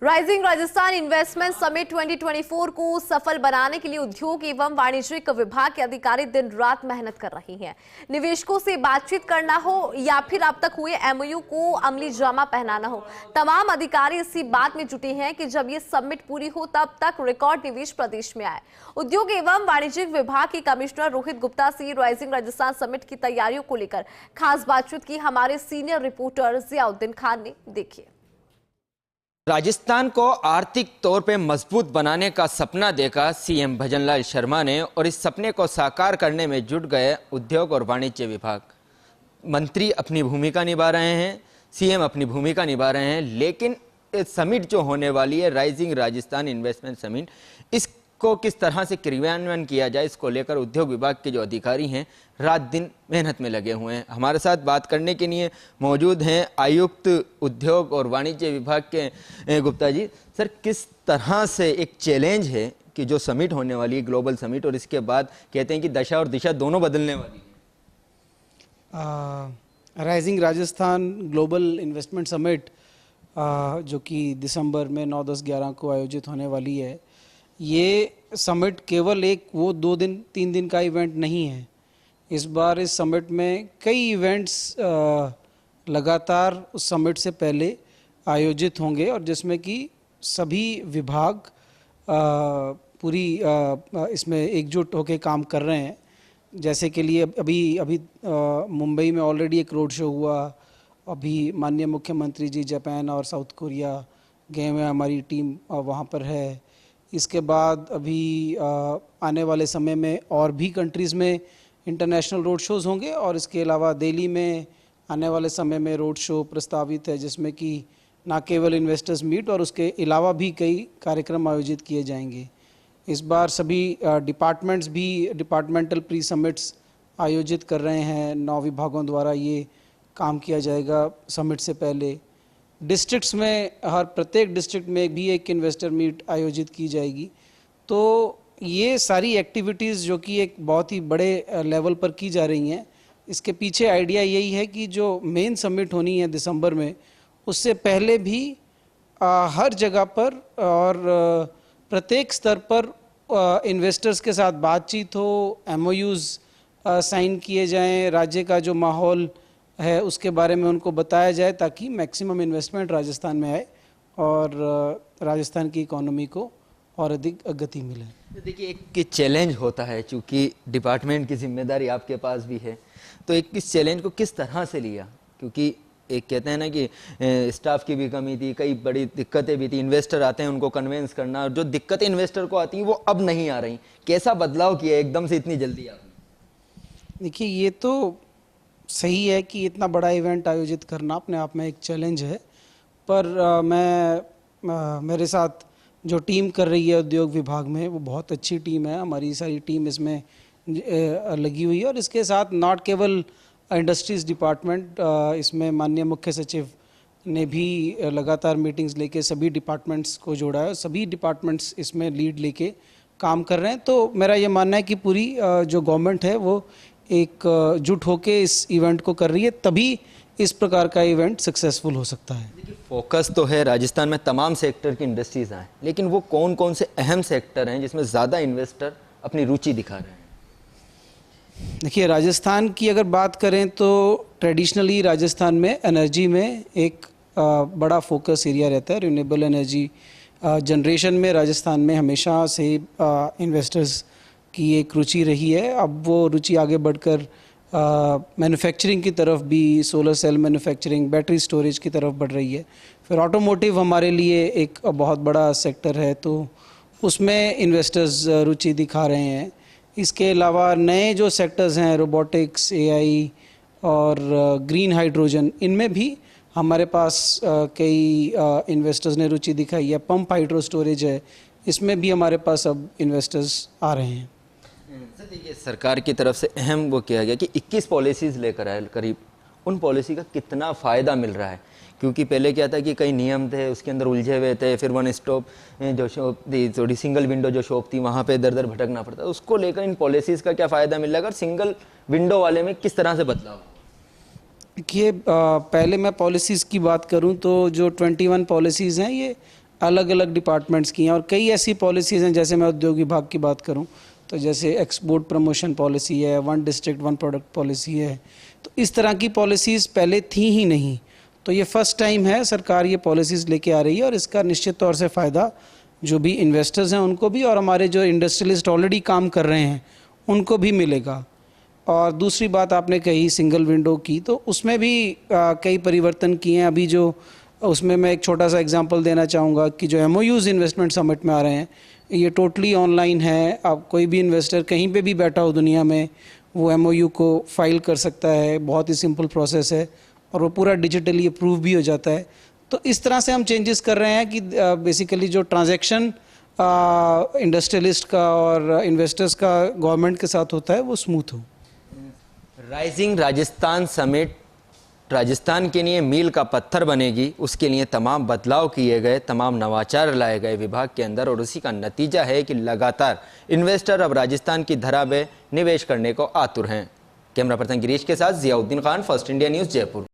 Rising Rajasthan investment summit 2024 को सफल बनाने के लिए उद्योग एवं वाणिज्यिक विभाग के अधिकारी दिन रात मेहनत कर रहे हैं। निवेशकों से बातचीत करना हो या फिर अब तक हुए एमओयू को अमली जामा पहनाना हो, तमाम अधिकारी इसी बात में जुटे हैं कि जब ये समिट पूरी हो तब तक रिकॉर्ड निवेश प्रदेश में आए। उद्योग एवं वाणिज्यिक विभाग के कमिश्नर रोहित गुप्ता से राइजिंग राजस्थान समिट की तैयारियों को लेकर खास बातचीत की हमारे सीनियर रिपोर्टर जियाउद्दीन खान ने। देखिए, राजस्थान को आर्थिक तौर पे मजबूत बनाने का सपना देखा सीएम भजनलाल शर्मा ने और इस सपने को साकार करने में जुट गए उद्योग और वाणिज्य विभाग। मंत्री अपनी भूमिका निभा रहे हैं, सीएम अपनी भूमिका निभा रहे हैं, लेकिन समिट जो होने वाली है राइजिंग राजस्थान इन्वेस्टमेंट समिट, इसको किस तरह से क्रियान्वयन किया जाए इसको लेकर उद्योग विभाग के जो अधिकारी हैं रात दिन मेहनत में लगे हुए हैं। हमारे साथ बात करने के लिए मौजूद हैं आयुक्त उद्योग और वाणिज्य विभाग के गुप्ता जी। सर, किस तरह से एक चैलेंज है कि जो समिट होने वाली है ग्लोबल समिट, और इसके बाद कहते हैं कि दशा और दिशा दोनों बदलने वाली है। Rising Rajasthan global investment summit जो कि दिसंबर में 9, 10, 11 को आयोजित होने वाली है, ये समिट केवल एक 2 दिन 3 दिन का इवेंट नहीं है। इस बार इस समिट में कई इवेंट्स लगातार उस समिट से पहले आयोजित होंगे और जिसमें कि सभी विभाग पूरी इसमें एकजुट होकर काम कर रहे हैं। जैसे के लिए अभी मुंबई में ऑलरेडी एक रोड शो हुआ। अभी माननीय मुख्यमंत्री जी जापान और साउथ कोरिया गए हुए, हमारी टीम वहाँ पर है। इसके बाद अभी आने वाले समय में और भी कंट्रीज़ में इंटरनेशनल रोड शोज़ होंगे और इसके अलावा दिल्ली में आने वाले समय में रोड शो प्रस्तावित है, जिसमें कि ना केवल इन्वेस्टर्स मीट और उसके अलावा भी कई कार्यक्रम आयोजित किए जाएंगे। इस बार सभी डिपार्टमेंट्स भी डिपार्टमेंटल प्री समिट्स आयोजित कर रहे हैं। 9 विभागों द्वारा ये काम किया जाएगा समिट से पहले। डिस्ट्रिक्ट्स में प्रत्येक डिस्ट्रिक्ट में भी एक इन्वेस्टर मीट आयोजित की जाएगी। तो ये सारी एक्टिविटीज़ जो कि एक बहुत ही बड़े लेवल पर की जा रही हैं, इसके पीछे आइडिया यही है कि जो मेन समिट होनी है दिसंबर में, उससे पहले भी हर जगह पर और प्रत्येक स्तर पर इन्वेस्टर्स के साथ बातचीत हो, एमओयूज़ साइन किए जाएं, राज्य का जो माहौल है उसके बारे में उनको बताया जाए ताकि मैक्सिमम इन्वेस्टमेंट राजस्थान में आए और राजस्थान की इकोनॉमी को और अधिक गति मिले। देखिए, एक चैलेंज होता है, चूँकि डिपार्टमेंट की जिम्मेदारी आपके पास भी है, तो एक इस चैलेंज को किस तरह से लिया? क्योंकि एक कहते हैं ना कि स्टाफ की भी कमी थी, कई बड़ी दिक्कतें भी थी, इन्वेस्टर आते हैं उनको कन्वेंस करना, और जो दिक्कतें इन्वेस्टर को आती हैं वो अब नहीं आ रही। कैसा बदलाव किया एकदम से इतनी जल्दी आपने? देखिए, ये तो सही है कि इतना बड़ा इवेंट आयोजित करना अपने आप में एक चैलेंज है, पर मेरे साथ जो टीम कर रही है उद्योग विभाग में वो बहुत अच्छी टीम है। हमारी सारी टीम इसमें लगी हुई है और इसके साथ नॉट केवल इंडस्ट्रीज़ डिपार्टमेंट, इसमें माननीय मुख्य सचिव ने भी लगातार मीटिंग्स लेके सभी डिपार्टमेंट्स को जोड़ा है। सभी डिपार्टमेंट्स इसमें लीड लेके काम कर रहे हैं। तो मेरा ये मानना है कि पूरी जो गवर्नमेंट है वो एक जुट होके इस इवेंट को कर रही है, तभी इस प्रकार का इवेंट सक्सेसफुल हो सकता है। देखिए, फोकस तो है राजस्थान में तमाम सेक्टर की इंडस्ट्रीज आए, लेकिन वो कौन कौन से अहम सेक्टर हैं जिसमें ज़्यादा इन्वेस्टर अपनी रुचि दिखा रहे हैं? देखिए, राजस्थान की अगर बात करें तो ट्रेडिशनली राजस्थान में एनर्जी में एक बड़ा फोकस एरिया रहता है। रिन्यूएबल एनर्जी जनरेशन में राजस्थान में हमेशा से इन्वेस्टर्स की एक रुचि रही है। अब वो रुचि आगे बढ़कर मैन्युफैक्चरिंग की तरफ भी, solar cell manufacturing, battery storage की तरफ बढ़ रही है। फिर ऑटोमोटिव हमारे लिए एक बहुत बड़ा सेक्टर है, तो उसमें इन्वेस्टर्स रुचि दिखा रहे हैं। इसके अलावा नए जो सेक्टर्स हैं, रोबोटिक्स, एआई और ग्रीन हाइड्रोजन, इनमें भी हमारे पास कई इन्वेस्टर्स ने रुचि दिखाई है। पंप हाइड्रो स्टोरेज है, इसमें भी हमारे पास अब इन्वेस्टर्स आ रहे हैं। सर, देखिए, सरकार की तरफ से अहम वो किया गया कि 21 पॉलिसीज़ लेकर आए करीब। उन पॉलिसी का कितना फ़ायदा मिल रहा है? क्योंकि पहले क्या था कि कई नियम थे, उसके अंदर उलझे हुए थे, फिर वन स्टॉप जो शॉप थी, थोड़ी सिंगल विंडो जो शॉप थी, वहाँ पे दर दर भटकना पड़ता। उसको लेकर इन पॉलिसीज़ का क्या फ़ायदा मिल रहा है और सिंगल विंडो वाले में किस तरह से बदलाव? देखिए, पहले मैं पॉलिसीज़ की बात करूं तो जो 21 पॉलिसीज़ हैं ये अलग अलग डिपार्टमेंट्स की हैं और कई ऐसी पॉलिसीज़ हैं, जैसे मैं उद्योग विभाग की बात करूं तो जैसे एक्सपोर्ट प्रमोशन पॉलिसी है, one district one product policy है। तो इस तरह की पॉलिसीज़ पहले थी ही नहीं, तो ये फर्स्ट टाइम है सरकार ये पॉलिसीज़ लेके आ रही है और इसका निश्चित तौर से फ़ायदा जो भी इन्वेस्टर्स हैं उनको भी और हमारे जो इंडस्ट्रियलिस्ट ऑलरेडी काम कर रहे हैं उनको भी मिलेगा। और दूसरी बात आपने कही सिंगल विंडो की, तो उसमें भी कई परिवर्तन किए हैं। अभी जो उसमें मैं एक छोटा सा एग्जांपल देना चाहूँगा कि जो MOUs इन्वेस्टमेंट समिट में आ रहे हैं ये टोटली ऑनलाइन है। आप कोई भी इन्वेस्टर कहीं पे भी बैठा हो दुनिया में वो MOU को फाइल कर सकता है, बहुत ही सिंपल प्रोसेस है और वो पूरा डिजिटली अप्रूव भी हो जाता है। तो इस तरह से हम चेंजेस कर रहे हैं कि बेसिकली जो ट्रांजैक्शन इंडस्ट्रियलिस्ट का और इन्वेस्टर्स का गवर्नमेंट के साथ होता है वो स्मूथ हो। राइजिंग राजस्थान समिट राजस्थान के लिए मील का पत्थर बनेगी, उसके लिए तमाम बदलाव किए गए, तमाम नवाचार लाए गए विभाग के अंदर और उसी का नतीजा है कि लगातार इन्वेस्टर अब राजस्थान की धरा में निवेश करने को आतुर हैं। कैमरा पर्सन गिरीश के साथ Ziauddin Khan, first India news, Jaipur.